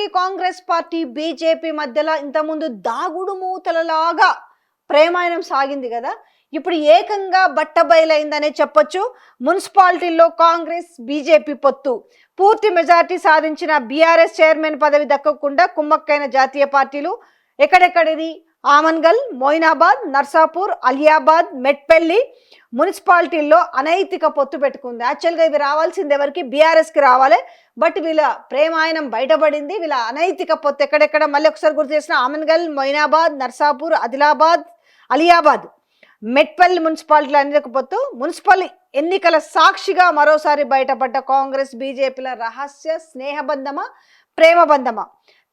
మొత్తానికి Congress party BJP మధ్యలో ఇంతకుముందు దాగుడు మూతలలాగా ప్రేమాయణం సాగింది కదా. ఇప్పుడు ఏకంగా బట్టబయలైందనే చెప్పొచ్చు. మున్సిపాలిటీల్లో కాంగ్రెస్ బీజేపీ పొత్తు. పూర్తి మెజార్టీ సాధించిన బీఆర్ఎస్ చైర్మన్ పదవి దక్కకుండా కుమ్మక్కైన జాతీయ పార్టీలు ఎక్కడెక్కడిది? ఆమన్గల్, మోయినాబాద్, నర్సాపూర్, అలియాబాద్, మెట్పల్లి మున్సిపాలిటీల్లో అనైతిక పొత్తు పెట్టుకుంది. యాక్చువల్గా ఇవి రావాల్సింది ఎవరికి? బీఆర్ఎస్కి రావాలి. బట్ వీళ్ళ ప్రేమాయణం బయటపడింది. వీళ్ళ అనైతిక పొత్తు ఎక్కడెక్కడ మళ్ళీ ఒకసారి గుర్తు చేసిన ఆమన్గల్, మొయినాబాద్, నర్సాపూర్, ఆదిలాబాద్, అలియాబాద్, మెట్పల్లి మున్సిపాలిటీల అనైతిక పొత్తు. మున్సిపల్ ఎన్నికల సాక్షిగా మరోసారి బయటపడ్డ కాంగ్రెస్ బీజేపీల రహస్య స్నేహబంధమా, ప్రేమబంధమా?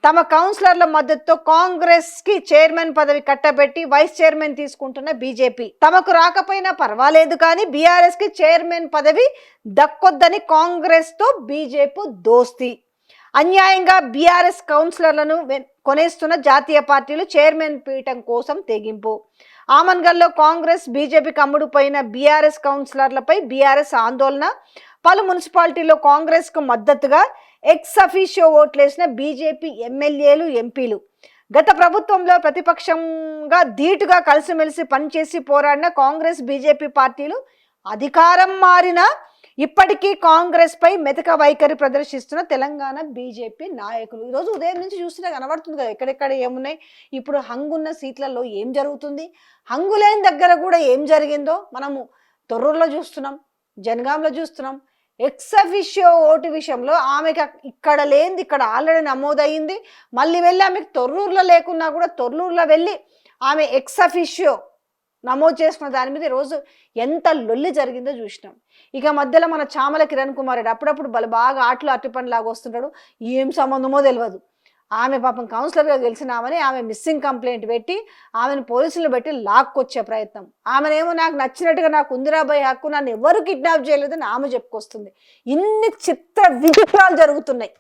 తమ కౌన్సిలర్ల మద్దతుతో కాంగ్రెస్ కి చైర్మన్ పదవి కట్టబెట్టి వైస్ చైర్మన్ తీసుకుంటున్న బీజేపీ, తమకు రాకపోయినా పర్వాలేదు కానీ బీఆర్ఎస్ కి చైర్మన్ పదవి దక్కొద్దని కాంగ్రెస్ తో బీజేపీ దోస్తీ. అన్యాయంగా బీఆర్ఎస్ కౌన్సిలర్లను కొనేస్తున్న జాతీయ పార్టీలు చైర్మన్ పీఠం కోసం తెగింపు. ఆమన్గల్లో కాంగ్రెస్ బీజేపీకి అమ్ముడుపోయిన బీఆర్ఎస్ కౌన్సిలర్లపై బీఆర్ఎస్ ఆందోళన. పలు మున్సిపాలిటీల్లో కాంగ్రెస్ కు మద్దతుగా ఎక్స్ అఫీషియో ఓట్లేసిన బీజేపీ ఎమ్మెల్యేలు, ఎంపీలు. గత ప్రభుత్వంలో ప్రతిపక్షంగా ధీటుగా కలిసిమెలిసి పనిచేసి పోరాడిన కాంగ్రెస్ బీజేపీ పార్టీలు అధికారం మారినా ఇప్పటికీ కాంగ్రెస్ పై మెతక వైఖరి ప్రదర్శిస్తున్న తెలంగాణ బీజేపీ నాయకులు. ఈరోజు ఉదయం నుంచి చూస్తుంటే కనబడుతుంది కదా ఎక్కడెక్కడ ఏమున్నాయి. ఇప్పుడు హంగున్న సీట్లలో ఏం జరుగుతుంది, హంగులేని దగ్గర కూడా ఏం జరిగిందో మనము తొర్రూరులో చూస్తున్నాం, జనగాంలో చూస్తున్నాం. ఎక్స్ అఫీషియో ఓటు విషయంలో ఆమెకి ఇక్కడ లేనిది ఇక్కడ ఆల్రెడీ నమోదయ్యింది. మళ్ళీ వెళ్ళి ఆమెకు తొర్రూరులో లేకున్నా కూడా తొర్రూరులో వెళ్ళి ఆమె ఎక్స్ అఫీషియో నమోదు చేసుకున్న దాని మీద ఈరోజు ఎంత లొల్లి జరిగిందో చూసినాం. ఇక మధ్యలో మన చామల కిరణ్ కుమార్ రెడ్డి అప్పుడప్పుడు బాగా ఆటలు అట్టిపని లాగా వస్తుంటాడు. ఏం సంబంధమో తెలియదు. ఆమె పాపం కౌన్సిలర్గా గెలిచినామని ఆమె మిస్సింగ్ కంప్లైంట్ పెట్టి ఆమెను పోలీసులు పెట్టి లాక్కొచ్చే ప్రయత్నం. ఆమెనేమో నాకు నచ్చినట్టుగా నాకు ఉందిరాబాయి హక్కు, నన్ను ఎవరు కిడ్నాప్ చేయలేదని ఆమె చెప్పుకొస్తుంది. ఇన్ని చిత్ర విచిత్రాలు జరుగుతున్నాయి.